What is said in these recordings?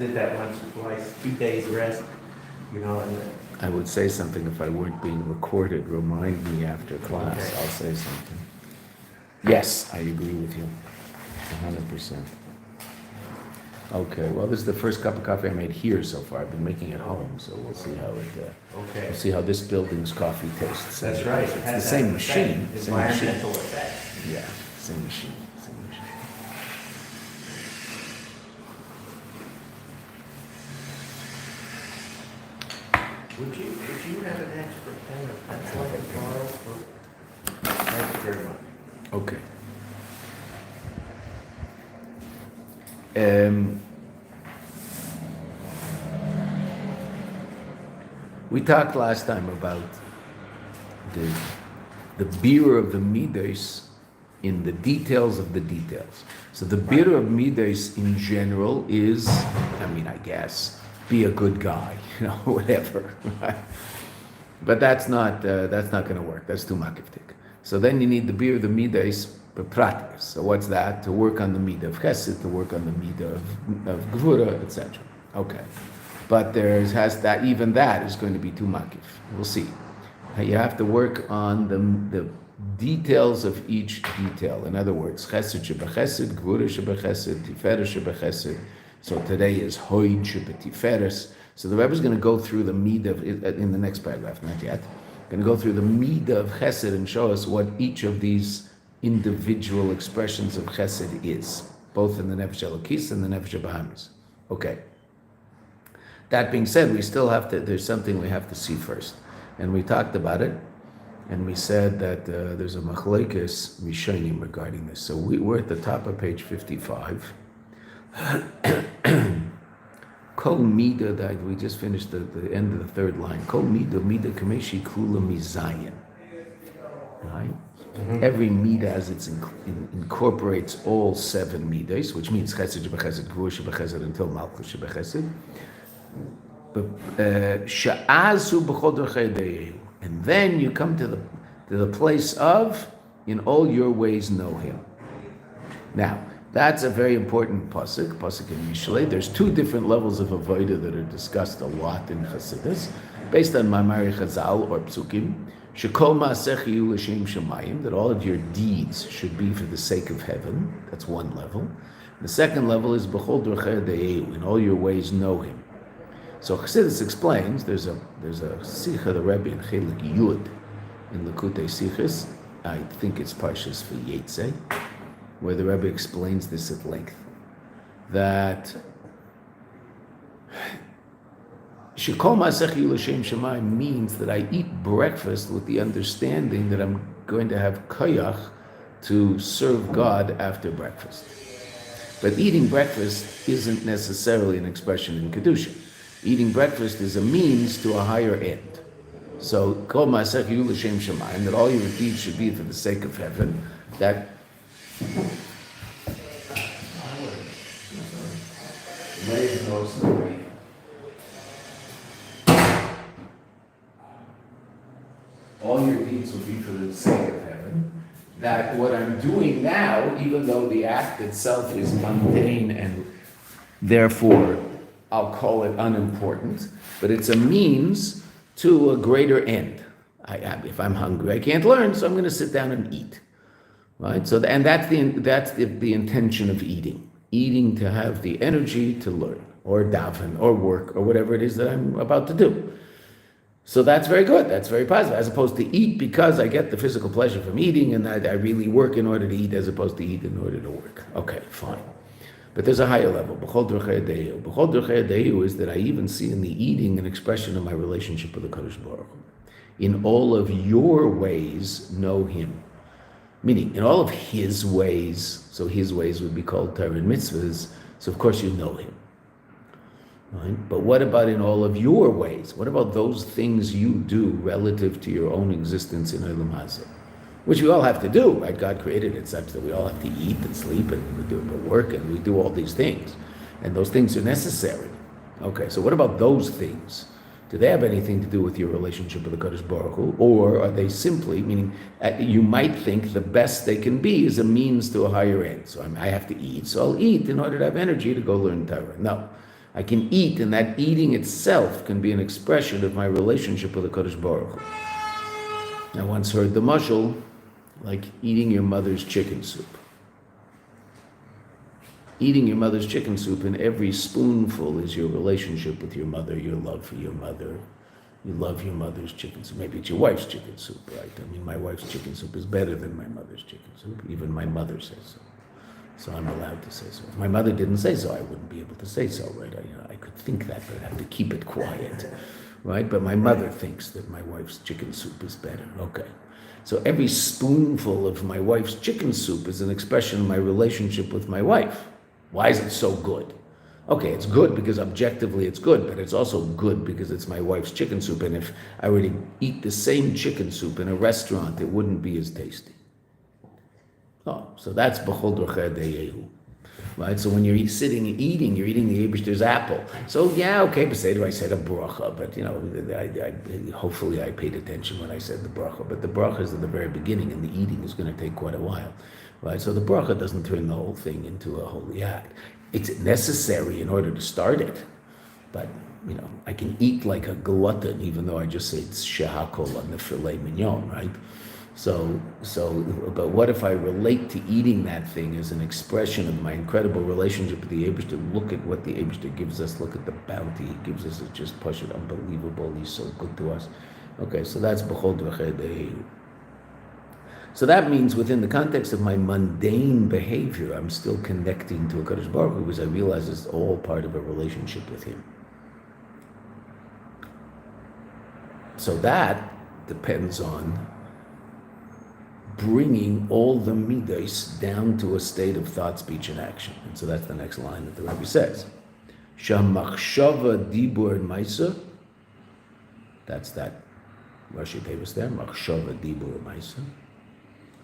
did that once or twice, 2 days rest, and I would say something if I weren't being recorded. Remind me after class. Okay. I'll say something. Yes, I agree with you, 100%. Okay, well, this is the first cup of coffee I made here so far. I've been making it home, so we'll see how it. We'll see how this building's coffee tastes. That's right. It's the same machine. Environmental effect. Yeah, same machine. Would you have an extra pen or pencil I could borrow? Thank you very much. Okay. We talked last time about the beer of the midas in the details of the details. So the beer of midas in general is, I guess, be a good guy, whatever. But that's not going to work. That's too makiftik. So then you need the beer of the midas pratis. So what's that? To work on the midah of chesed, to work on the midah of gvura, etc. Okay. But even that is going to be too makif. We'll see. You have to work on the details of each detail. In other words, chesed shebechesed, gvura shebechesed, tiferes shebechesed. So today is hoid shebetiferes. So the Rebbe is going to go through the midah in the next paragraph, not yet. Going to go through the midah of chesed and show us what each of these individual expressions of chesed is, both in the nefesh elokis and the nefesh bahamis. Okay. That being said, there's something we have to see first. And we talked about it, and we said that there's a machlekes rishonim regarding this. So we're at the top of page 55. Kol midah, that we just finished the end of the third line. Kol midah kameshi kula mizayin. Right? Mm-hmm. Every midah as it incorporates all 7 midas, which means chesed shebechesed, gvura shebechesed until malchus shebechesed. And then you come to the place of, in all your ways know him. Now, that's a very important pasuk in Mishlei. There's 2 different levels of avodah that are discussed a lot in Chassidus, based on Mamari Chazal or Psukim. Shekol ma'asech yiyu l'shem shamayim, that all of your deeds should be for the sake of heaven. That's one level. The second level is b'chol derechei de'eu, in all your ways know him. So Chassidus explains, there's a Sikha the Rebbe in Chelik Yud in Likutei Sichos, I think it's Parshas Vayetze, where the Rebbe explains this at length, that Shekol ma'asech yiyu l'shem shamayim means that I eat breakfast with the understanding that I'm going to have koyach to serve God after breakfast. But eating breakfast isn't necessarily an expression in Kedusha. Eating breakfast is a means to a higher end. So, kol ma'asech yiyu l'shem shamayim, that all your deeds should be for the sake of heaven, that all your deeds will be for the sake of heaven. That what I'm doing now, even though the act itself is mundane and therefore I'll call it unimportant, but it's a means to a greater end. If I'm hungry, I can't learn, so I'm going to sit down and eat. Right? So, and that's the intention of eating. Eating to have the energy to learn, or daven, or work, or whatever it is that I'm about to do. So that's very good. That's very positive. As opposed to eat because I get the physical pleasure from eating, and I really work in order to eat, as opposed to eat in order to work. Okay, fine. But there's a higher level. B'chol derechei de'eu. B'chol derechei de'eu is that I even see in the eating an expression of my relationship with the Kadosh Baruch Hu. In all of your ways, know him. Meaning, in all of his ways, so his ways would be called Torah and mitzvahs, so of course you know him. Right? But what about in all of your ways? What about those things you do relative to your own existence in Olam Hazeh? Which we all have to do, right? God created it such that we all have to eat and sleep and we do work and we do all these things. And those things are necessary. Okay, so what about those things? Do they have anything to do with your relationship with the Kadosh Baruch Hu? Or are they simply, meaning you might think the best they can be is a means to a higher end. So I have to eat, so I'll eat in order to have energy to go learn Torah. No. I can eat, and that eating itself can be an expression of my relationship with the Kodesh Baruch Hu. I once heard the mashal, like eating your mother's chicken soup. Eating your mother's chicken soup, and every spoonful is your relationship with your mother, your love for your mother. You love your mother's chicken soup. Maybe it's your wife's chicken soup, right? I mean, my wife's chicken soup is better than my mother's chicken soup. Even my mother says so. So I'm allowed to say so. If my mother didn't say so, I wouldn't be able to say so, right? I could think that, but I'd have to keep it quiet, right? But my mother thinks that my wife's chicken soup is better. Okay. So every spoonful of my wife's chicken soup is an expression of my relationship with my wife. Why is it so good? Okay, it's good because objectively it's good, but it's also good because it's my wife's chicken soup, and if I were to eat the same chicken soup in a restaurant, it wouldn't be as tasty. Oh, so that's b'chol dorchei deyehu. Right, so when you're sitting and eating, you're eating the Eibishter's apple. So yeah, okay, Beseder, I said a bracha, but hopefully I paid attention when I said the bracha. But the bracha is at the very beginning, and the eating is going to take quite a while, right? So the bracha doesn't turn the whole thing into a holy act. It's necessary in order to start it, but I can eat like a glutton, even though I just say it's shehakol on the filet mignon, right? So, but what if I relate to eating that thing as an expression of my incredible relationship with the Eibishter? Look at what the Eibishter gives us. Look at the bounty he gives us. It's just pashut unbelievable. He's so good to us. Okay, so that's b'chol dorchei deyehu. So that means within the context of my mundane behavior, I'm still connecting to a Kadosh Baruch Hu because I realize it's all part of a relationship with him. So that depends on bringing all the midos down to a state of thought, speech, and action. And so that's the next line that the Rebbe says. Shamachshava dibur maisa. That's that Rashi Tevis there. Machshava dibur maisa.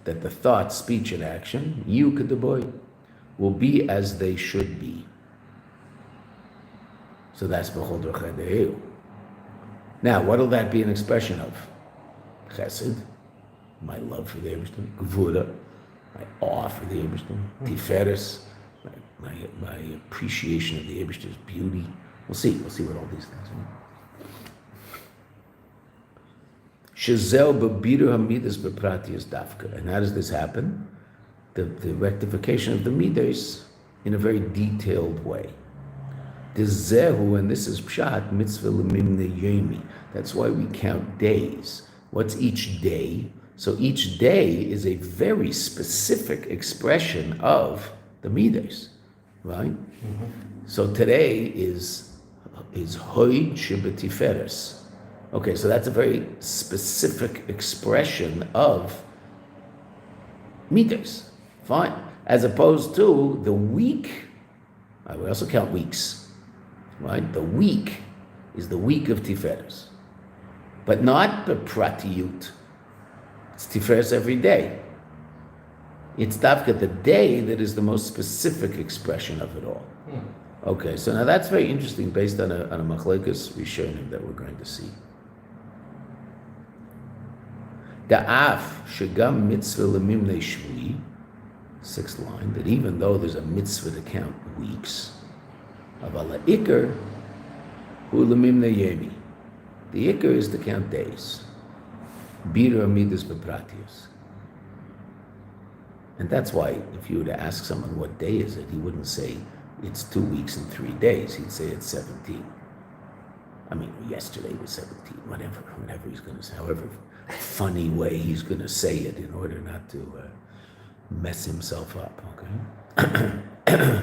That the thought, speech, and action, you kedaboy, will be as they should be. So that's b'chol dorchei deyehu. Now, what will that be an expression of? Chesed, my love for the Eibishter. Gevura, my awe for the Eibishter. Tiferes, my appreciation of the Eibishter's beauty. We'll see what all these things mean. Shazel b'biru hamidas b'pratius dafka. And how does this happen? The rectification of the midas in a very detailed way. Zehu, and this is pshat mitzvah lemimne yomi. That's why we count days. What's each day? So each day is a very specific expression of the midas, right? Mm-hmm. So today is hoid shebetiferes. Okay, so that's a very specific expression of midas. Fine. As opposed to the week, we also count weeks, right? The week is the week of Tiferes, but not the pratiyut. It's Tiferes every day. It's Davka, the day, that is the most specific expression of it all. Okay, so now that's very interesting based on a machlekes rishonim that we're going to see. Da'af shegam mitzvah lemimnei shvi, sixth line, that even though there's a mitzvah to count weeks, aval ha'ikar hu lemimnei yemi. The ikar is to count days. Biru amidas bepratius. And that's why if you were to ask someone what day is it, he wouldn't say it's 2 weeks and 3 days. He'd say it's 17. I mean, yesterday was 17, whatever he's going to say, however funny way he's going to say it in order not to mess himself up, okay?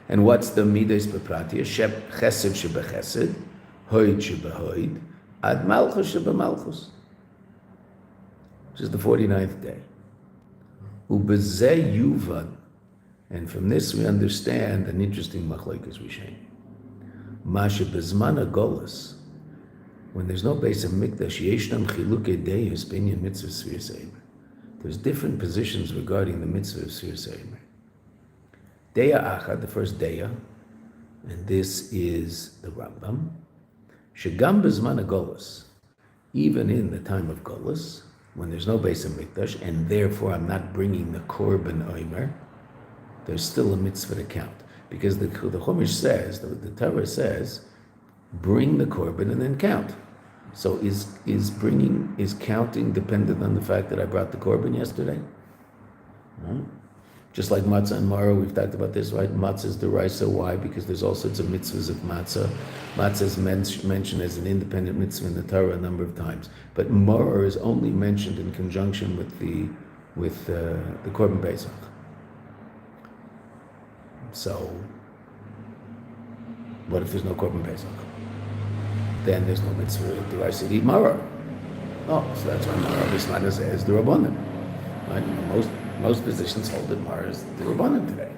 And what's the midas bepratia? Chesed shebechesed, hoid shebehoid, ad malchus shebemalchus, which is the 49th day. Ubezeh yuvan, and from this we understand an interesting machlekes rishonim. Mashe bezman agolus, when there's no base of mikdash, yeshnam chilukei deis binyan mitzvah sfiras eimer. There's different positions regarding the mitzvah of sfiras eimer. Deya achad, the first deya, and this is the Rambam. Shegam bezman agolus, even in the time of golus, when there's no base of mikdash, and therefore I'm not bringing the korban oimer, there's still a mitzvah to count. Because the Chumash says, the Torah says, bring the korban and then count. So is counting dependent on the fact that I brought the korban yesterday? No. Just like matzah and maror, we've talked about this, right? Matzah is deraisa. Why? Because there's all sorts of mitzvahs of matzah. Matzah is mentioned as an independent mitzvah in the Torah a number of times, but maror is only mentioned in conjunction with the korban pesach. So, what if there's no korban pesach? Then there's no mitzvah deraisa to eat maror. Oh, so that's why maror is not as the rabbanim. Right? Most physicians hold that maror is the rabbanim today.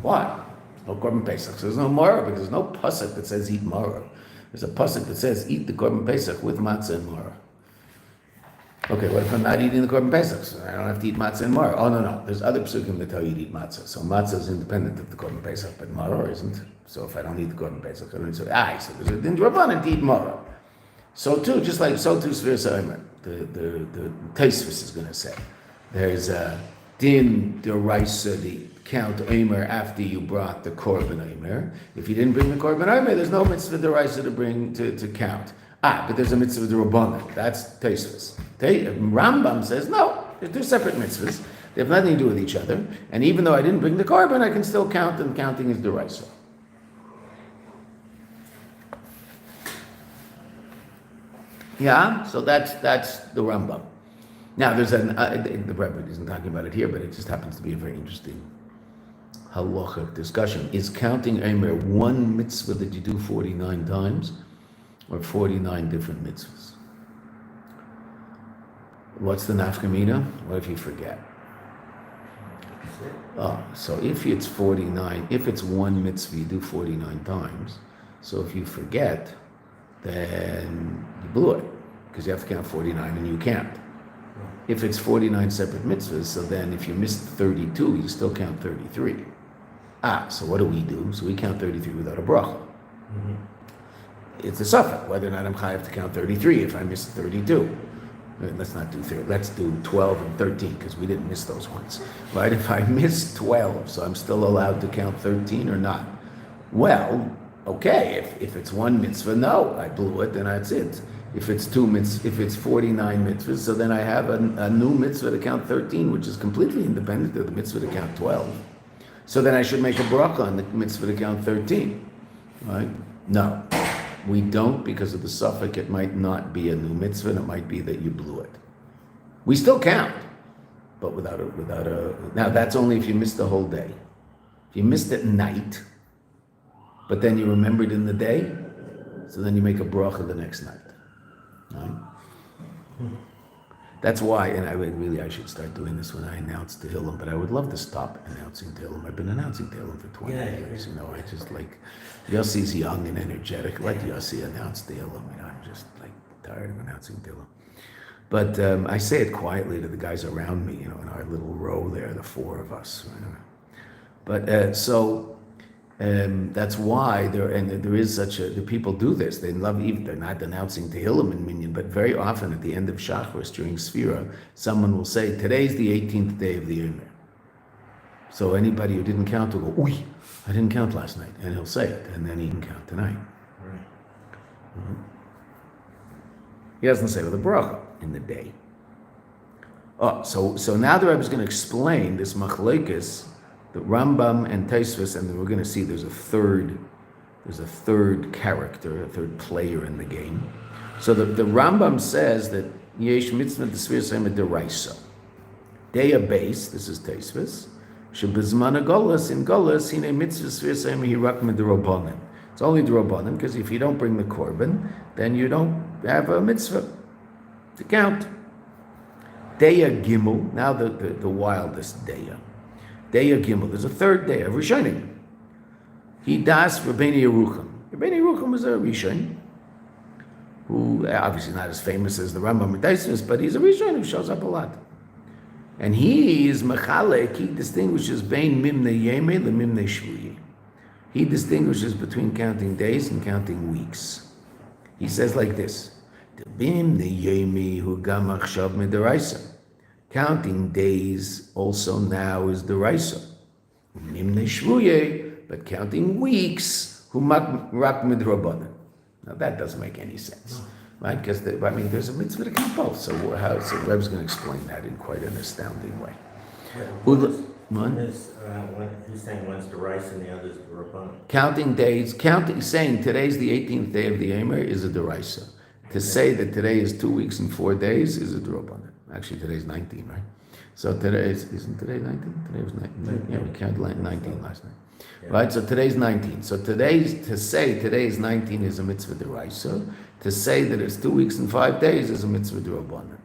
Why? No korban pesach. So there's no maror because there's no pasuk that says eat maror. There's a pasuk that says eat the korban pesach with matzah and maror. Okay, what if I'm not eating the korban pesach? So I don't have to eat matzah and maror. Oh no. There's other psukim that tell you to eat matzah. So matzah is independent of the korban pesach, but maror isn't. So if I don't eat the korban pesach, I don't eat. So there's a din rabbanim to eat maror. So too Sfiras HaOmer. The Tosfos is going to say there's a din deraisa the count omer after you brought the korban omer. If you didn't bring the korban omer, there's no mitzvah deraisa to bring to count. But there's a mitzvah derabanan. That's Tosfos. Rambam says no. They're two separate mitzvahs. They have nothing to do with each other. And even though I didn't bring the korban, I can still count, and counting is deraisa. Yeah. So that's the Rambam. Now, there's the Rebbe isn't talking about it here, but it just happens to be a very interesting halachic discussion. Is counting Omer one mitzvah that you do 49 times, or 49 different mitzvahs? What's the nafkamina? What if you forget? So if it's 49, if it's one mitzvah you do 49 times, so if you forget, then you blew it, because you have to count 49 and you can't. If it's 49 separate mitzvahs, so then if you missed 32, you still count 33. So what do? So we count 33 without a bracha. Mm-hmm. It's a suffix, whether or not I'm chayav to count 33 if I missed 32. Let's not do 30, let's do 12 and 13, because we didn't miss those ones. Right? If I missed 12, so I'm still allowed to count 13 or not? Well, okay, if it's one mitzvah, no, I blew it, then that's it. If it's if it's 49 mitzvahs, so then I have a new mitzvah to count 13, which is completely independent of the mitzvah to count 12. So then I should make a bracha on the mitzvah to count 13, right? No, we don't, because of the suffix. It might not be a new mitzvah, and it might be that you blew it. We still count, but without a. Now that's only if you missed the whole day. If you missed at night, but then you remembered in the day, so then you make a bracha the next night. Right? That's why, and I should start doing this when I announce Tehillim, but I would love to stop announcing Tehillim. I've been announcing Tehillim for 20 years. I just like, Yossi's young and energetic. Let Yossi announce Tehillim. I'm just like tired of announcing Tehillim. But I say it quietly to the guys around me, in our little row there, the four of us. But that's why there is the people do this. They love Eve. They're not announcing Tehillim in Minyan, but very often at the end of Shacharis during Sfira, someone will say, today's the 18th day of the Immerse. So anybody who didn't count will go, "Uy, I didn't count last night," and he'll say it, and then he can count tonight. Right. Mm-hmm. He doesn't say with a bracha in the day. So now the Rebbe is going to explain this machlekes, the Rambam and Tosfos, and we're going to see there's a third character, a third player in the game. So the Rambam says that yesh mitzvah d'sfiras ha'omer deraisa. Deya base, this is Tosfos, shebizman ha'golas, in golas, hine mitzvah d'sfiras ha'omer hirak mid'rabanan. It's only d'rabanan, because if you don't bring the korban, then you don't have a mitzvah to count. Deya gimel, now the wildest Deya. Deya Gimel. There's a third day of Rishonim. He das Rabbeinu Yerucham. Rabbeinu Yerucham was a Rishon, who obviously not as famous as the Rambam and Tosfos, but he's a Rishon who shows up a lot. And he is Mechalek. He distinguishes bein mimnei yemei lemimnei shvuyi. He distinguishes between counting days and counting weeks. He says like this: Mimnei yemei hu gam achshav midaraisa. Counting days also now is deraisa. Mimnei shvuye, but counting weeks, humak rak midrabanan. Now that doesn't make any sense, right? Because there's a mitzvah to count both. So Reb's going to explain that in quite an astounding way. One is, he's saying one's the rice and the other's the rabbanon. Counting days, saying today's the 18th day of the Emer is a deraisa. To say that today is 2 weeks and 4 days is a derabanan. Actually, today's 19, right? So isn't today 19? Today was 19. Yeah, we counted 19 last night. Yeah. Right? So today's 19. So to say today is 19 is a mitzvah deraisa. To say that it's 2 weeks and 5 days is a mitzvah derabanan.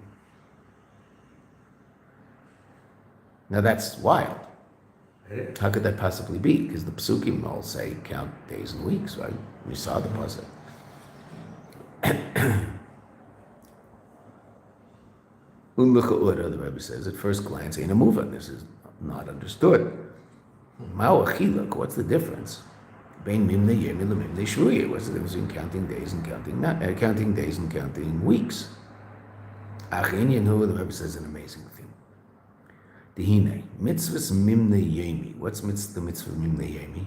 Now that's wild. How could that possibly be? Because the psukim all say count days and weeks, right? We saw the pasuk. The Rebbe says at first glance, ain't a mover. This is not understood. What's the difference? What's the difference between counting days and counting weeks? The Rebbe says an amazing thing. Dehine, mitzvahs mimne yemi. What's the mitzvah mimne yemi?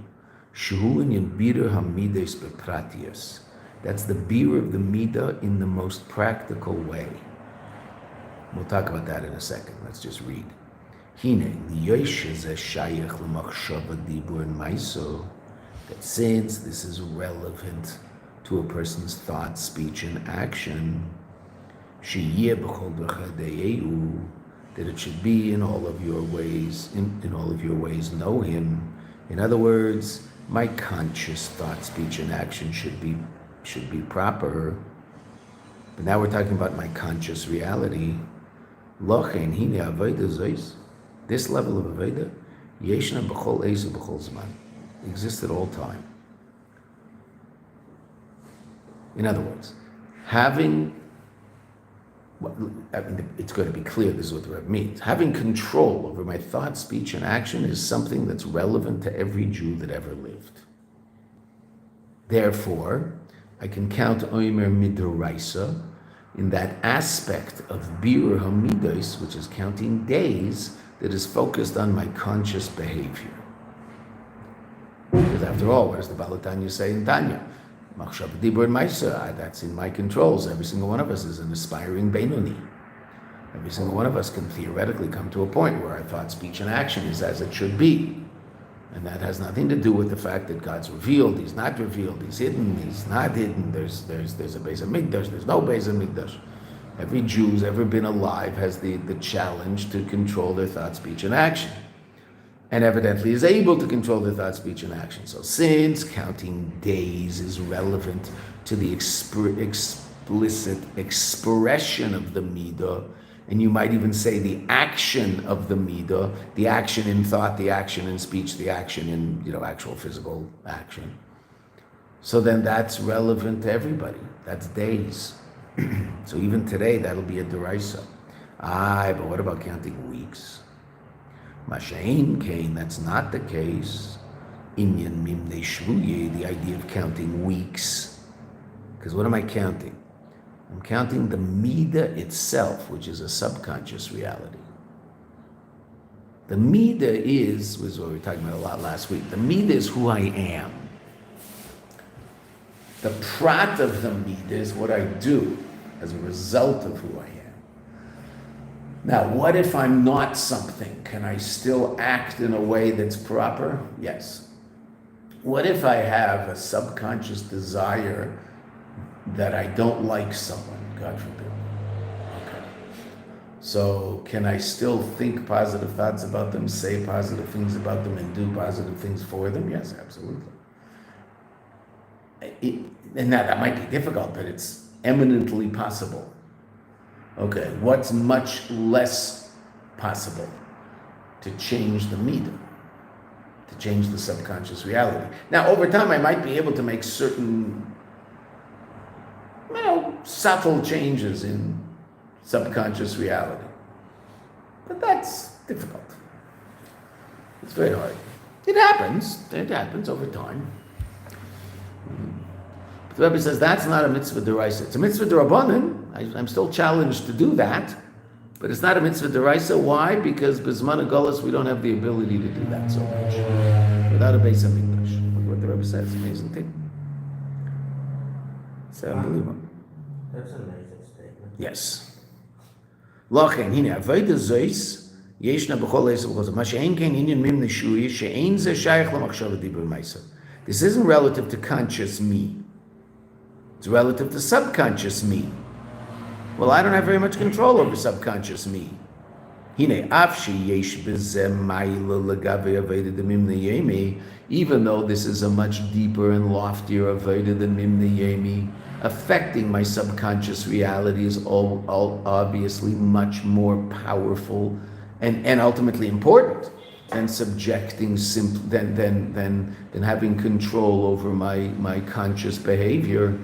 Shuhu in yibir hamides bepratius. That's the beer of the midah in the most practical way. We'll talk about that in a second. Let's just read. Hine, liyosh ze shayach l'machshava dibur and maiso. That since this is relevant to a person's thought, speech, and action, sheyeh b'chol b'chadeihu, that it should be in all of your ways, in all of your ways, know him. In other words, my conscious thought, speech, and action should be proper. But now we're talking about my conscious reality. Lochen hine avodah zois. This level of avodah, yeshna b'chol ezu b'chol zman, exists at all time. In other words, it's going to be clear this is what the Rebbe means. Having control over my thought, speech, and action is something that's relevant to every Jew that ever lived. Therefore, I can count Omer Midoraisa in that aspect of Birur Hamidos, which is counting days, that is focused on my conscious behavior. Because after all, what does the Balatanya say in Tanya? Machshav Dibur and Maisa, that's in my controls. Every single one of us is an aspiring Beinoni. Every single one of us can theoretically come to a point where our thought, speech, and action is as it should be. And that has nothing to do with the fact that God's revealed, He's not revealed, He's hidden, He's not hidden, there's a Beis HaMikdash, there's no Beis HaMikdash. Every Jew who's ever been alive has the challenge to control their thought, speech, and action. And evidently is able to control their thought, speech, and action. So since counting days is relevant to the explicit expression of the midah, and you might even say the action of the midah, the action in thought, the action in speech, the action in actual physical action. So then that's relevant to everybody. That's days. So even today, that'll be a deraisa. But what about counting weeks? Masha'in Kain, that's not the case. Inyan Mimnei Shvuye, the idea of counting weeks. Because what am I counting? I'm counting the midah itself, which is a subconscious reality. The midah was what we were talking about a lot last week. The midah is who I am. The prat of the midah is what I do as a result of who I am. Now, what if I'm not something? Can I still act in a way that's proper? Yes. What if I have a subconscious desire that I don't like someone, God forbid? Okay. So can I still think positive thoughts about them, say positive things about them, and do positive things for them? Yes, absolutely. And that might be difficult, but it's eminently possible. Okay, what's much less possible? To change the midah, to change the subconscious reality. Now, over time, I might be able to make certain, subtle changes in subconscious reality. But that's difficult. It's very hard. It happens over time. But the Rebbe says that's not a mitzvah deraisa. It's a mitzvah derabanan. I'm still challenged to do that. But it's not a mitzvah deraisa. Why? Because B'zman Golos we don't have the ability to do that so much. Without a Beis HaMikdash. Look what the Rebbe says. Amazing thing. It's unbelievable. That's an amazing statement. Yes. Lochen, hine, avodah zois, yeshna b'chol esav b'chol ma she'en ken inyan mim neshui, she'en ze shayach l'machshava dibur ma'isa. This isn't relative to conscious me. It's relative to subconscious me. Well, I don't have very much control over subconscious me. Hine, af she'yesh b'zeh ma'ila l'gavei avodah d'mim neyemi, even though this is a much deeper and loftier avodah than mim neyemi, affecting my subconscious reality is all obviously much more powerful and ultimately important than subjecting than having control over my conscious behavior.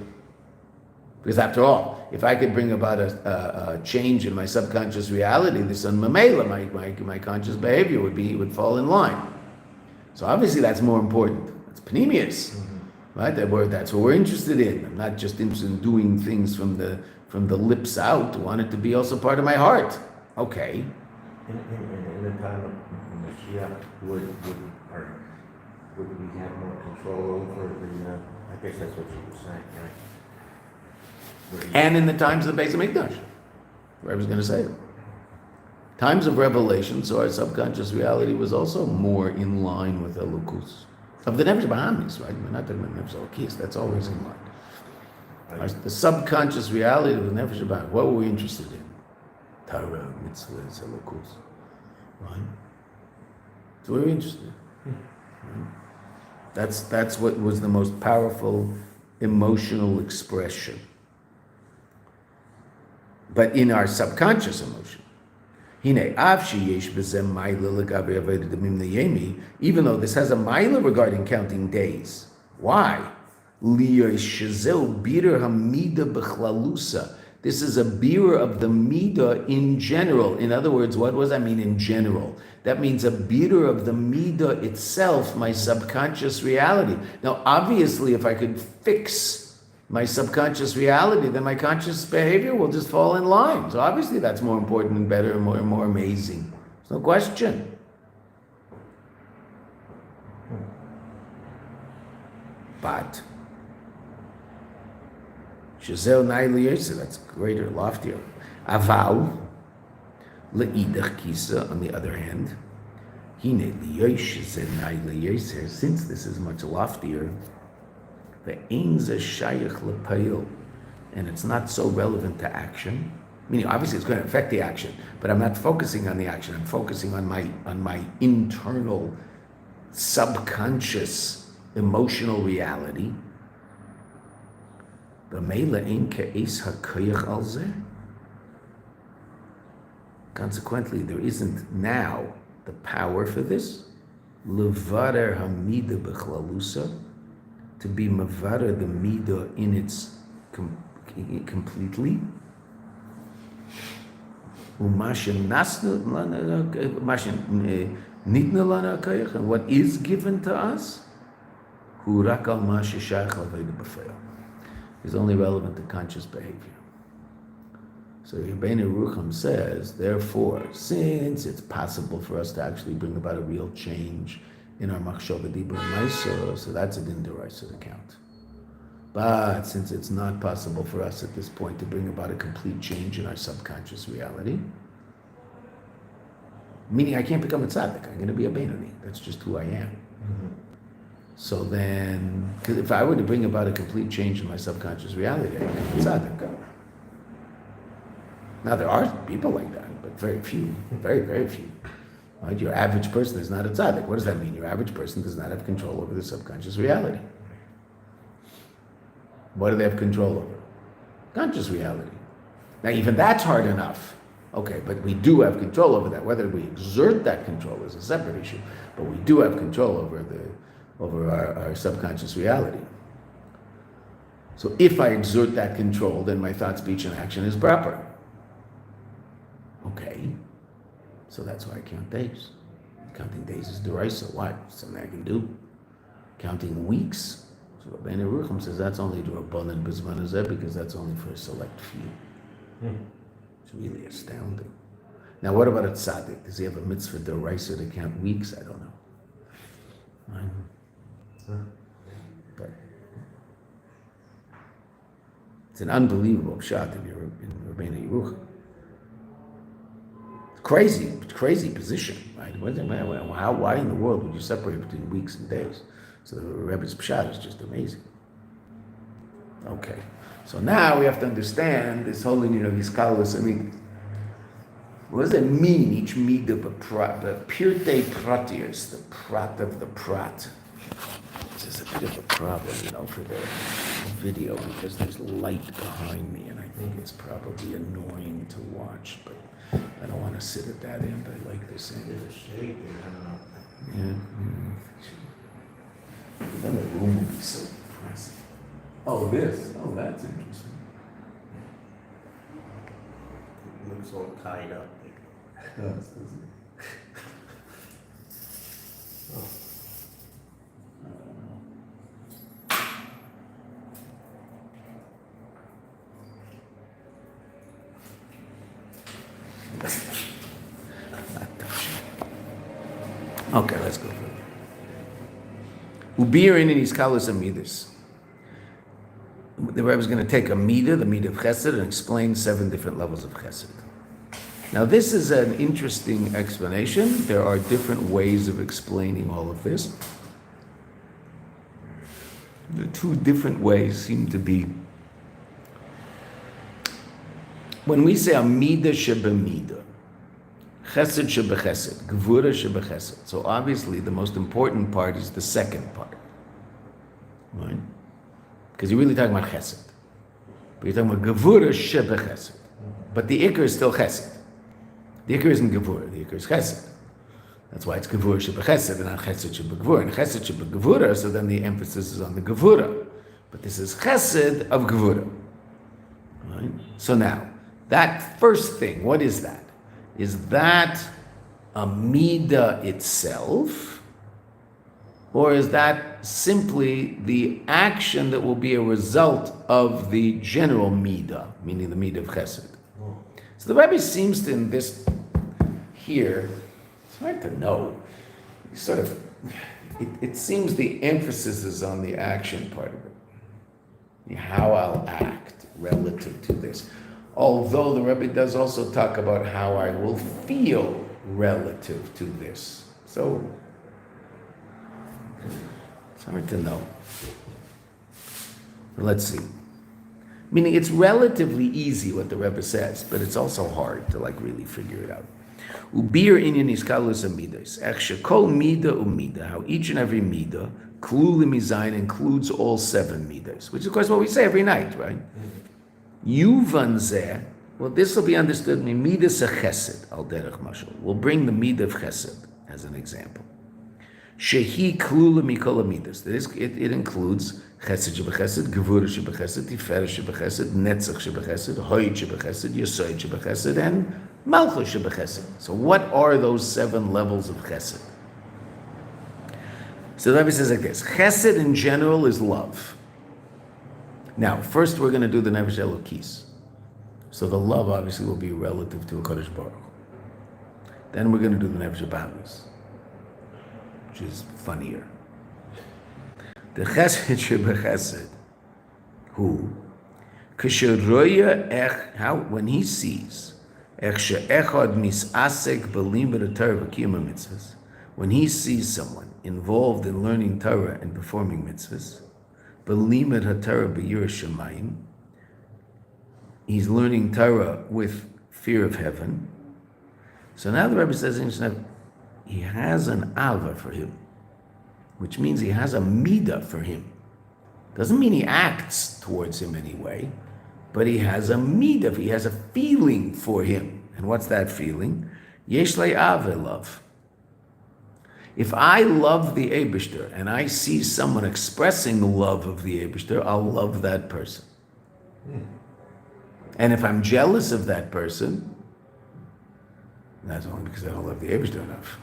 Because after all, if I could bring about a change in my subconscious reality, this on mamela, my conscious behavior would fall in line. So obviously that's more important. It's panemius. Right? That's what we're interested in. I'm not just interested in doing things from the lips out. I want it to be also part of my heart. Okay. In the time of Mashiach, would we have more control over the? I guess that's what you were saying, right? And in the times of the Beis HaMikdash, I was going to say it. Times of revelation, so our subconscious reality was also more in line with Elokus. Of the Nefesh Bahamis, right? We're not talking about Nefesh Elokis, that's always in line. The subconscious reality of the Nefesh Bahamis, what were we interested in? Torah, mitzvahs, Elokus. Right? So we were interested in. Right? That's what was the most powerful emotional expression. But in our subconscious emotion, even though this has a maila regarding counting days. Why? This is a bira of the midah in general. In other words, what does that mean in general? That means a bira of the midah itself, my subconscious reality. Now, obviously, if I could fix my subconscious reality, then my conscious behavior will just fall in line. So obviously that's more important and better and more amazing. There's no question. But Shazel Naili that's greater, loftier. Aval Le'idach Kisa, on the other hand, Hine Liyosh Naili since this is much loftier, and it's not so relevant to action. Meaning, obviously, it's going to affect the action, but I'm not focusing on the action. I'm focusing on my internal, subconscious, emotional reality. Consequently, there isn't now the power for this. Levarer hamida bechlalusa, to be mavara the midah in its completely. And what is given to us is only relevant to conscious behavior. So Rabbeinu Rucham says, therefore, since it's possible for us to actually bring about a real change in our machshava dibur ma'isa, so that's a din d'oraisa account. But since it's not possible for us at this point to bring about a complete change in our subconscious reality, meaning I can't become a tzaddik, I'm going to be a Beinoni. That's just who I am. Mm-hmm. So then, because if I were to bring about a complete change in my subconscious reality, I become a tzaddik. Now there are people like that, but very few, very, very few. Right? Your average person is not a tzaddik. What does that mean? Your average person does not have control over the subconscious reality. What do they have control over? Conscious reality. Now even that's hard enough. Okay, but we do have control over that. Whether we exert that control is a separate issue, but we do have control over our subconscious reality. So if I exert that control, then my thought, speech, and action is proper. Okay, so that's why I count days. Counting days is d'oraisa. Why? Something I can do. Counting weeks. So Rabbeinu Rucham says that's only d'rabbanan b'zman hazeh because that's only for a select few. It's really astounding. Now, what about a tzaddik? Does he have a mitzvah d'oraisa to count weeks? I don't know. But it's an unbelievable shot in Rabbeinu Yerucham. Crazy position, right? Why in the world would you separate between weeks and days? So the Rebbe's pshat is just amazing. Okay, so now we have to understand this whole lineage of Iskalos. I mean, what does it mean, each midah of the pirtei pratiers, the prat of the prat? This is a bit of a problem, for the video, because there's light behind me, and I think it's probably annoying to watch, but I don't want to sit at that end. I like this end. There's a shade there, I don't know. Yeah. Then the room will be so depressing. Oh, this? Oh, that's interesting. It looks all tied up. Doesn't it? Oh. Okay, let's go. Ubirin in Iskalos Amidas. The Rebbe is going to take a midah, the midah of chesed, and explain 7 different levels of chesed. Now, this is an interesting explanation. There are different ways of explaining all of this. The 2 different ways seem to be, when we say a midah shebemidah, chesed shebechesed, gevura shebechesed. So obviously the most important part is the second part, right? Because you're really talking about chesed. But you're talking about gevura shebechesed. But the ikar is still chesed. The ikar isn't gevura, the ikar is chesed. That's why it's gevura shebechesed and not chesed shebegevura. And chesed shebegevura, so then the emphasis is on the gevura. But this is chesed of gevura. Right? So now, that first thing, what is that? Is that a midah itself? Or is that simply the action that will be a result of the general midah, meaning the midah of chesed? So the Rebbe seems to, in this here, it's hard to know. It seems the emphasis is on the action part of it. How I'll act relative to this. Although the Rebbe does also talk about how I will feel relative to this. So, it's hard to know. Let's see. Meaning it's relatively easy what the Rebbe says, but it's also hard to really figure it out. Ubir inyan iskalos amidas. Ech shekol mida umida. How each and every mida, klul mizayin, includes all 7 midas, which is of course what we say every night, right? Yuvan zeh. Well, this will be understood. Midas a chesed al derech mashal. We'll bring the midah of chesed as an example. Shehi klula mikol midas. That is, it includes chesed shebechesed, gevura shebechesed, tiferet shebechesed, netzach shebechesed, hoyt shebechesed, yesod shebechesed, and malchus shebechesed. So, what are those 7 levels of chesed? So the Rebbe says like this: chesed in general is love. Now, first we're going to do the nefesh elokis. So the love obviously will be relative to a Kodesh Baruch. Then we're going to do the nefesh bahamis, which is funnier. The chesed shebechesed, who when he sees when he sees someone involved in learning Torah and performing mitzvahs, belimed haTorah b'yirah shamayim, he's learning Torah with fear of heaven. So now the Rebbe says he has an ava for him, which means he has a midah for him. Doesn't mean he acts towards him anyway, but he has a midah, he has a feeling for him. And what's that feeling? Yesh le'ava, love. If I love the Eibishter and I see someone expressing the love of the Eibishter, I'll love that person. And if I'm jealous of that person, that's only because I don't love the Eibishter enough.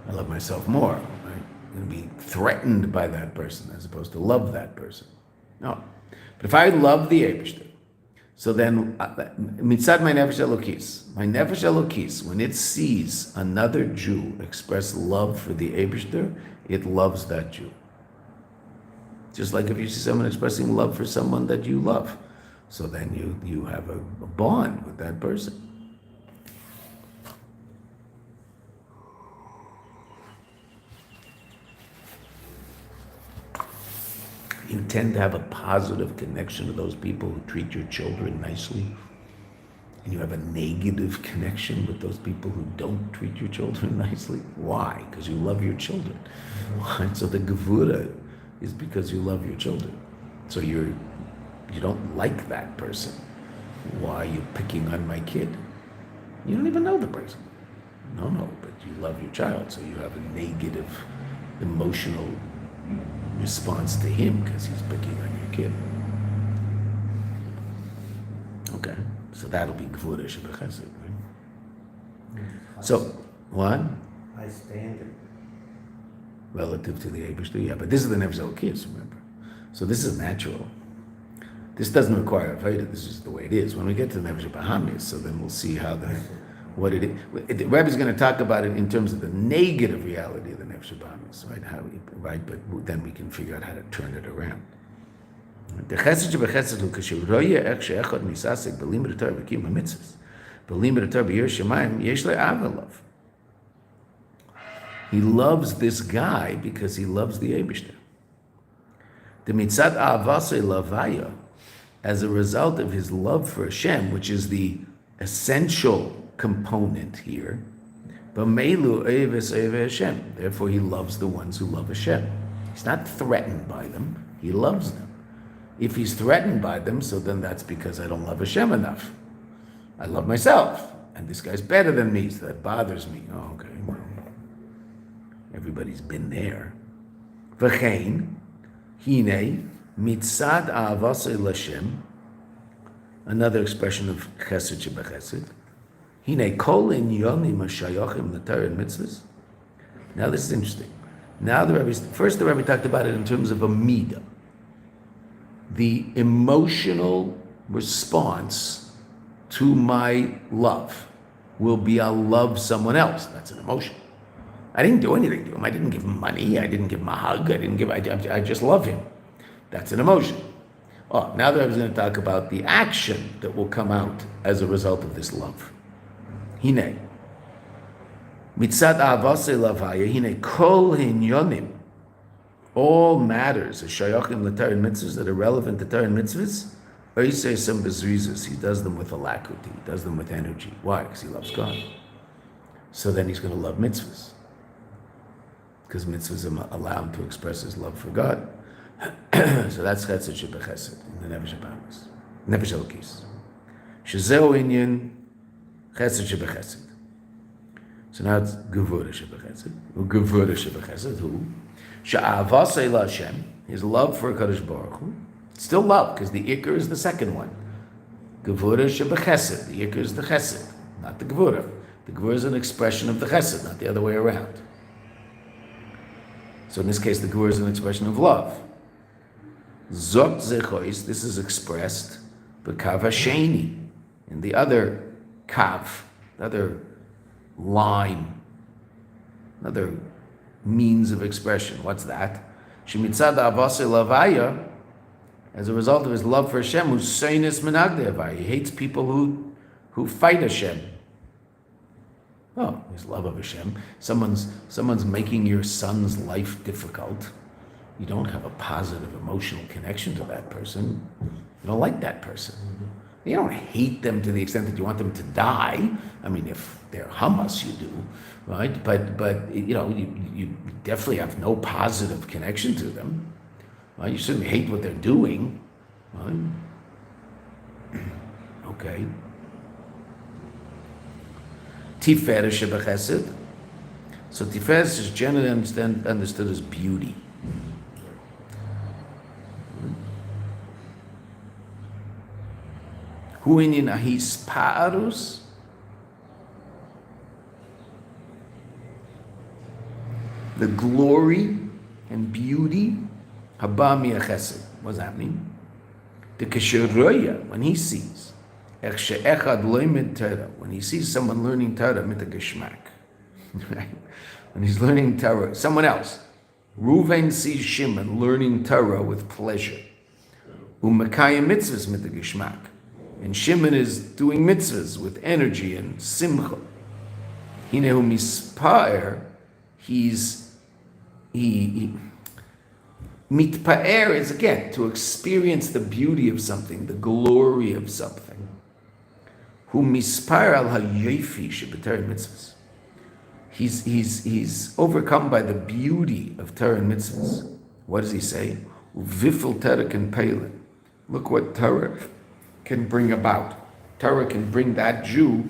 I love myself more. Right? I'm going to be threatened by that person as opposed to love that person. No. But if I love the Eibishter, So then, mitzad my nefesh elokis, when it sees another Jew express love for the Eibishter, it loves that Jew. Just like if you see someone expressing love for someone that you love, so then you have a bond with that person. You tend to have a positive connection to those people who treat your children nicely. And you have a negative connection with those people who don't treat your children nicely. Why? Because you love your children. Why? So the gevura is because you love your children. So you don't like that person. Why are you picking on my kid? You don't even know the person. No, but you love your child, so you have a negative emotional response to him because he's picking on your kid. Okay, so that'll be gevura shebechesed, right? So, what? High standard. Relative to the Eibishter, yeah, but this is the nefesh elokis, remember? So this is natural. This doesn't require avodah. This is the way it is. When we get to the nefesh bahamis, so then we'll see how what it is. The Rebbe is going to talk about it in terms of the negative reality of the nefesh bahamis, right? But then we can figure out how to turn it around. The chesed shebechesed hu kashiroya ech sheechad misasek b'limud Torah v'kiyum hamitzvos b'limud Torah b'yirah shemayim yesh le'ava love. He loves this guy because he loves the Eibishter. The mitzad avasei lavaya, as a result of his love for Hashem, which is the essential component here, b'meilu eives eive Hashem. Therefore, he loves the ones who love Hashem. He's not threatened by them; he loves them. If he's threatened by them, so then that's because I don't love Hashem enough. I love myself, and this guy's better than me, so that bothers me. Oh, okay, well, everybody's been there. V'chein, hine, mitzad ahavasei l'Hashem, another expression of chesed shebechesed. Hine kol inyonim hashayachim l'Torah and mitzvahs. Now this is interesting. Now the Rebbe talked about it in terms of a midah. The emotional response to my love will be I'll love someone else. That's an emotion. I didn't do anything to him. I didn't give him money. I didn't give him a hug. I just love him. That's an emotion. Oh, now that I was going to talk about the action that will come out as a result of this love. Hine. Mitzad avasei lavaya, hine kol hinyonim. All matters, shayachim l'Torah and mitzvahs that are relevant to Torah and mitzvahs, oisesem bezrizus. He does them with alacrity. He does them with energy. Why? Because he loves God. So then he's going to love mitzvahs. Because mitzvahs allow him to express his love for God. So that's chesed shebechesed in the nefesh bahamis, nefesh elokis. Shezeu inyan chesed shebechesed. So now it's gevura shebechesed. Gevura shebechesed who she'avasei la'Hashem, his love for Kadosh Baruch Hu. Still love because the ikar is the second one. Gevura shebechesed. The ikar is the chesed, not the gevura. The gevura is an expression of the chesed, not the other way around. So in this case, the gevura is an expression of love. Zot zechois, this is expressed b'kav hasheni, in the other kav, the other line, another means of expression. What's that? Shemitzad avasei lavaya, as a result of his love for Hashem, who's seinis menagdei avaya, he hates people who fight Hashem. Oh, his love of Hashem. Someone's making your son's life difficult. You don't have a positive emotional connection to that person. You don't like that person. You don't hate them to the extent that you want them to die. I mean, if they're Hamas, you do, right? But you definitely have no positive connection to them. Right? You shouldn't hate what they're doing. Right? Okay. Tiferet shebechesed. So tiferet is generally understood as beauty. Hu inyan ahis pa'arus. The glory and beauty haba mi'achesed. What's happening? The Kesheroya, when he sees, when he sees someone learning Torah mit geschmack, right? When he's learning Torah, someone else. Reuven sees Shimon learning Torah with pleasure. Umakayim mitzvahs mit geschmack. And Shimon is doing mitzvahs with energy and simcha. Hinehu mispaer, he mitpaer is again to experience the beauty of something, the glory of something. Hu mispaer al hayofi shebetar mitzvahs. He's overcome by the beauty of Torah and mitzvahs. What does he say? Uvifel Torah can pale. Look what Torah can bring about. Torah can bring that Jew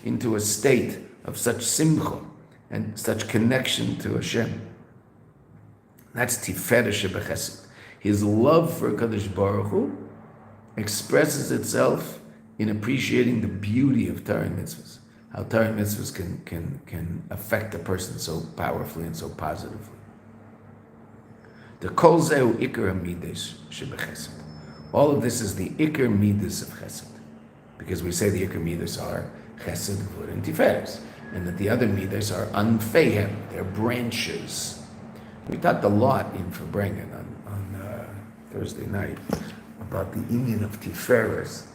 into a state of such simcha and such connection to Hashem. That's Tiferet Shebechesed. His love for Kadosh Baruch Hu expresses itself in appreciating the beauty of Torah and mitzvahs. How Torah and mitzvahs can affect a person so powerfully and so positively. The Kol Zeu Ikar Midas Shebechesed. All of this is the Ikar Midas of Chesed, because we say the Ikar Midas are Chesed, Gvura, and Tiferes, and that the other Midas are unfehem, they're branches. We talked a lot in Farbrengen on Thursday night about the union of Tiferes.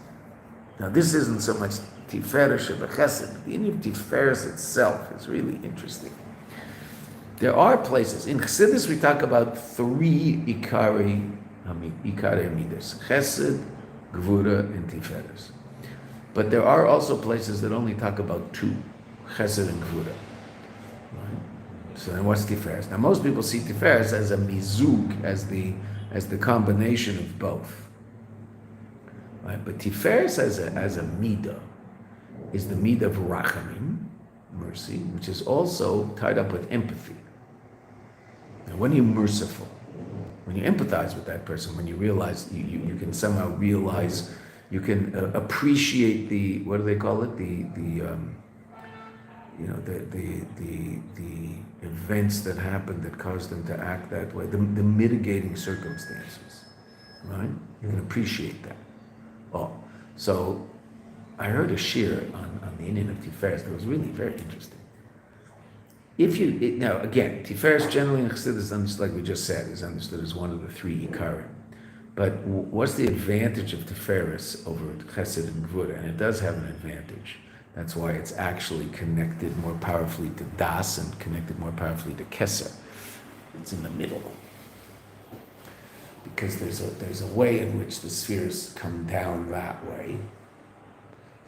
Now this isn't so much Tiferes Shebechesed, but the union of Tiferes itself is really interesting. There are places, in Chassidus we talk about three Ikari Midas, Chesed, Gvura, and Tiferes. But there are also places that only talk about two, Chesed and Gvura. Right? So then what's Tiferes? Now most people see Tiferes as a mizug, as the combination of both. Right? But Tiferes as a midah is the midah of rachamim, mercy, which is also tied up with empathy. Now when you're merciful, when you empathize with that person, when you realize, you can somehow realize, you can appreciate the, what do they call it? The events that happened that caused them to act that way, the mitigating circumstances, right? You can appreciate that. Oh, so I heard a shir on the Indian of Tiferes that was really very interesting. Now again, Tiferes generally in Chassidus, understood, like we just said, is understood as one of the three Ikarim. But what's the advantage of Tiferes over Chesed and Gvura? And it does have an advantage. That's why it's actually connected more powerfully to Das and connected more powerfully to Keser. It's in the middle. Because there's a way in which the spheres come down that way.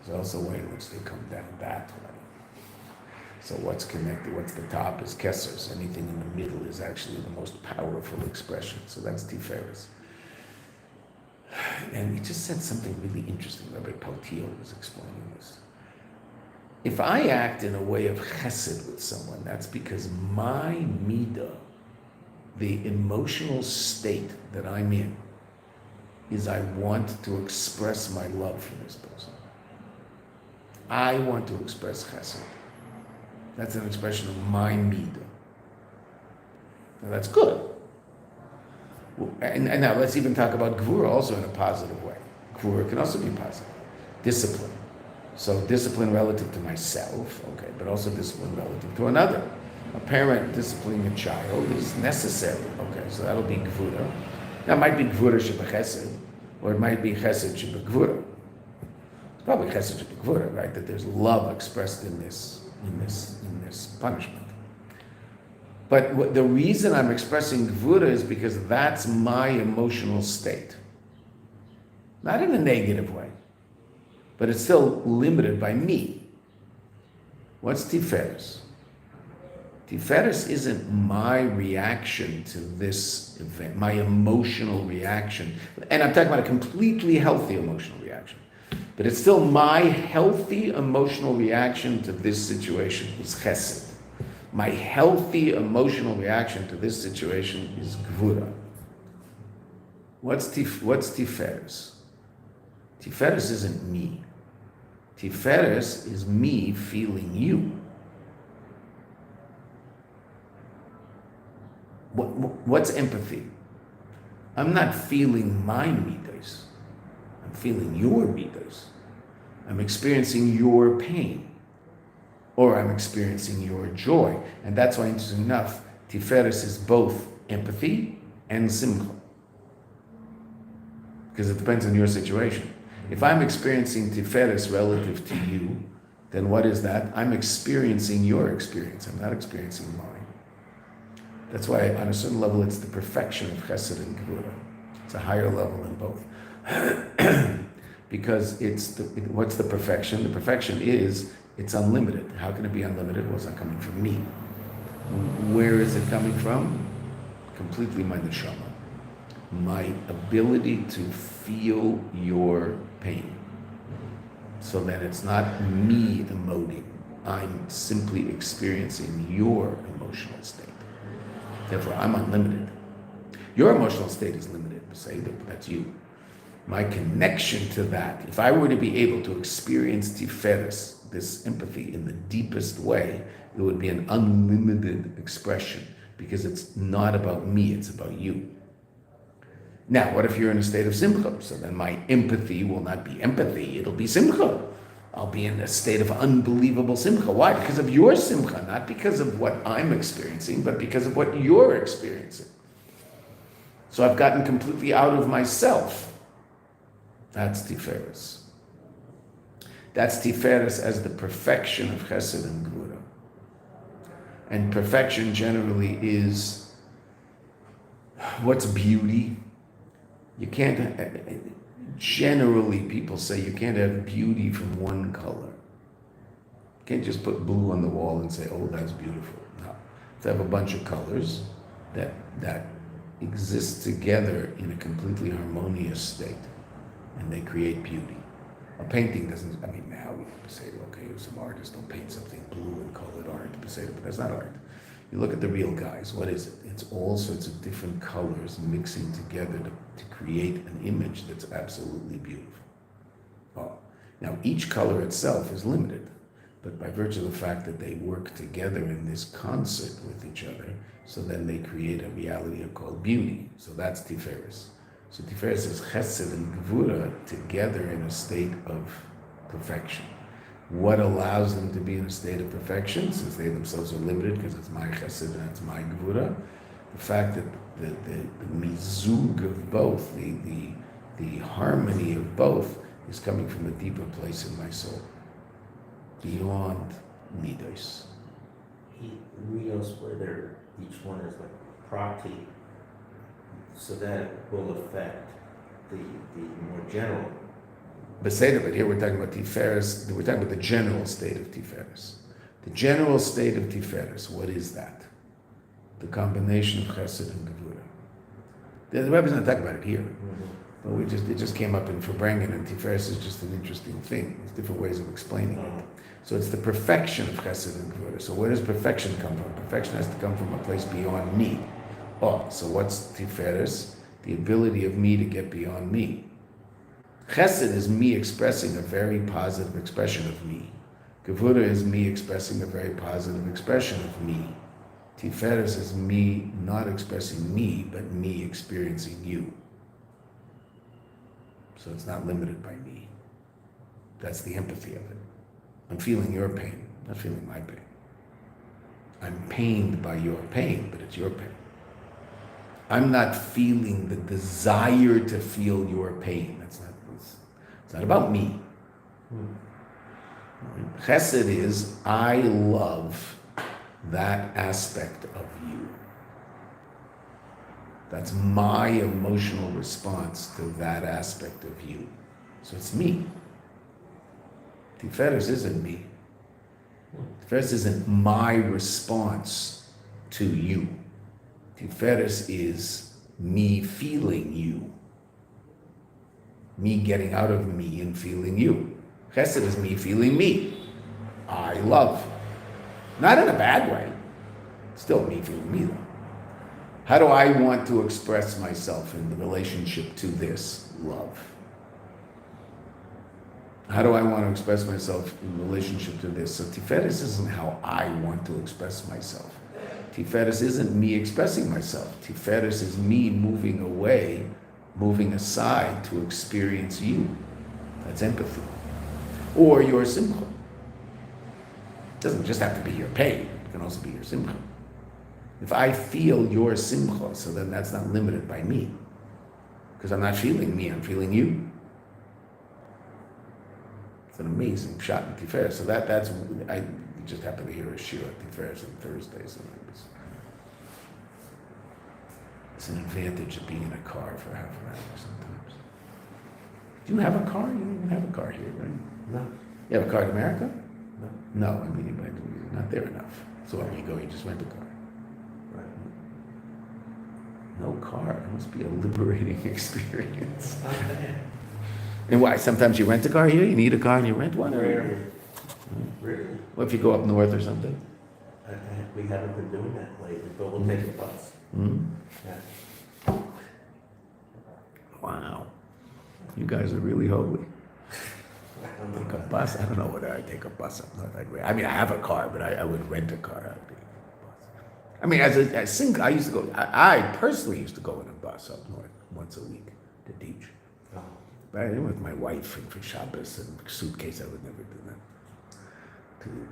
There's also a way in which they come down that way. So what's connected, what's the top is Keser. So anything in the middle is actually the most powerful expression. So that's Tiferes. And he just said something really interesting. Rabbi Paltiel was explaining this. If I act in a way of chesed with someone, that's because my midah, the emotional state that I'm in, is I want to express my love for this person. I want to express chesed. That's an expression of my midah. Now that's good. And now let's even talk about Gvura also in a positive way. Gvura can also be positive. Discipline. So discipline relative to myself, okay, but also discipline relative to another. A parent disciplining a child is necessary, okay, so that'll be Gvura. Now it might be Gvura shebechesed, or it might be Chesed shebegvura. It's probably Chesed shebegvura, right? That there's love expressed in this punishment. But the reason I'm expressing Gvura is because that's my emotional state. Not in a negative way, but it's still limited by me. What's Tiferes? Tiferes isn't my reaction to this event, my emotional reaction. And I'm talking about a completely healthy emotional reaction. But it's still my healthy emotional reaction to this situation is Chesed. My healthy emotional reaction to this situation is Gvura. What's Tiferes? Tiferes isn't me. Tiferes is me feeling you. What's empathy? I'm not feeling my midas. I'm feeling your midos. I'm experiencing your pain. Or I'm experiencing your joy. And that's why, interesting enough, Tiferes is both empathy and simcha. Because it depends on your situation. If I'm experiencing Tiferes relative to you, then what is that? I'm experiencing your experience. I'm not experiencing mine. That's why, on a certain level, it's the perfection of Chesed and Gevura. It's a higher level than both. Because what's the perfection? The perfection is, it's unlimited. How can it be unlimited? Well, it's not coming from me. Where is it coming from? Completely my neshama. My ability to feel your pain. So that it's not me emoting. I'm simply experiencing your emotional state. Therefore, I'm unlimited. Your emotional state is limited, say that's you. My connection to that, if I were to be able to experience Tiferes, this empathy in the deepest way, it would be an unlimited expression because it's not about me, it's about you. Now, what if you're in a state of simcha? So then my empathy will not be empathy, it'll be simcha. I'll be in a state of unbelievable simcha. Why? Because of your simcha, not because of what I'm experiencing, but because of what you're experiencing. So I've gotten completely out of myself. That's Tiferes. That's Tiferes as the perfection of Chesed and Gevura. And perfection generally is, what's beauty? You can't, generally people say you can't have beauty from one color. You can't just put blue on the wall and say, oh, that's beautiful. No. To have a bunch of colors that exist together in a completely harmonious state, and they create beauty. A painting doesn't, now we have to say, okay, some artists don't paint something blue and call it art, but that's not art. You look at the real guys, what is it? It's all sorts of different colors mixing together to create an image that's absolutely beautiful. Oh. Now, each color itself is limited, but by virtue of the fact that they work together in this concert with each other, so then they create a reality called beauty. So that's Tiferes. So Tiferes is Chesed and Gevura together in a state of perfection. What allows them to be in a state of perfection, since they themselves are limited, because it's my Chesed and it's my Gevura, the fact that the mizug of both, the harmony of both, is coming from a deeper place in my soul, beyond midos. Midos where each one is like prati, so that it will affect the more general. But here we're talking about Tiferes, we're talking about the general state of Tiferes. The general state of Tiferes, what is that? The combination of Chesed and Gevura. The Rebbe's not talking about it here, but it just came up in Farbrengen, and Tiferes is just an interesting thing. There's different ways of explaining it. So it's the perfection of Chesed and Gevura. So where does perfection come from? Perfection has to come from a place beyond me. So what's Tiferes? The ability of me to get beyond me. Chesed is me expressing a very positive expression of me. Gevura is me expressing a very positive expression of me. Tiferes is me not expressing me, but me experiencing you. So it's not limited by me. That's the empathy of it. I'm feeling your pain, not feeling my pain. I'm pained by your pain, but it's your pain. I'm not feeling the desire to feel your pain. It's not about me. Chesed is, I love that aspect of you. That's my emotional response to that aspect of you. So it's me. Tiferes isn't me. Tiferes isn't my response to you. Tiferes is me feeling you. Me getting out of me and feeling you. Chesed is me feeling me. I love. Not in a bad way. Still me feeling me though. How do I want to express myself in the relationship to this love? How do I want to express myself in relationship to this? So Tiferes isn't how I want to express myself. Tiferes isn't me expressing myself. Tiferes is me moving away moving aside to experience you. That's empathy. Or your simcha. It doesn't just have to be your pain, it can also be your simcha. If I feel your simcha, so then that's not limited by me. Because I'm not feeling me, I'm feeling you. It's an amazing shot in Tiferet. So that's, I just happen to hear a shir at Tiferet on Thursdays. It's an advantage of being in a car for half an hour sometimes. Do you have a car? You don't even have a car here, right? No. You have a car in America? No. No, I mean, you're not there enough. So when you go, you just rent a car. Right. No car. It must be a liberating experience. Not bad. And why? Sometimes you rent a car here, you need a car and you rent one? Rarely. Rarely. What if you go up north or something? We haven't been doing that lately, but we'll take a bus. Hmm? Yeah. Wow. You guys are really holy. Take a bus? I don't know whether I'd take a bus up north. I mean, I have a car, but I would rent a car. I mean, I used to go, I personally used to go in a bus up north once a week to teach. Oh. But I did with my wife and for Shabbos and suitcase, I would never do that. Too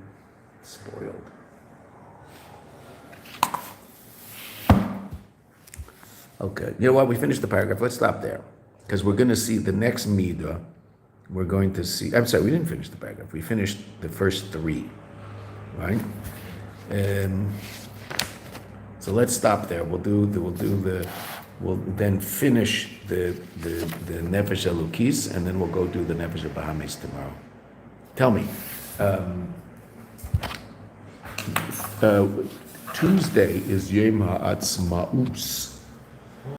spoiled. Okay, you know what? We finished the paragraph. Let's stop there, because we're going to see the next midah. We're going to see. I'm sorry, we didn't finish the paragraph. We finished the first three, right? So let's stop there. We'll then finish the nefesh elukis, and then we'll go do the nefesh bahamis tomorrow. Tell me, Tuesday is Yom Ha'atzmaus.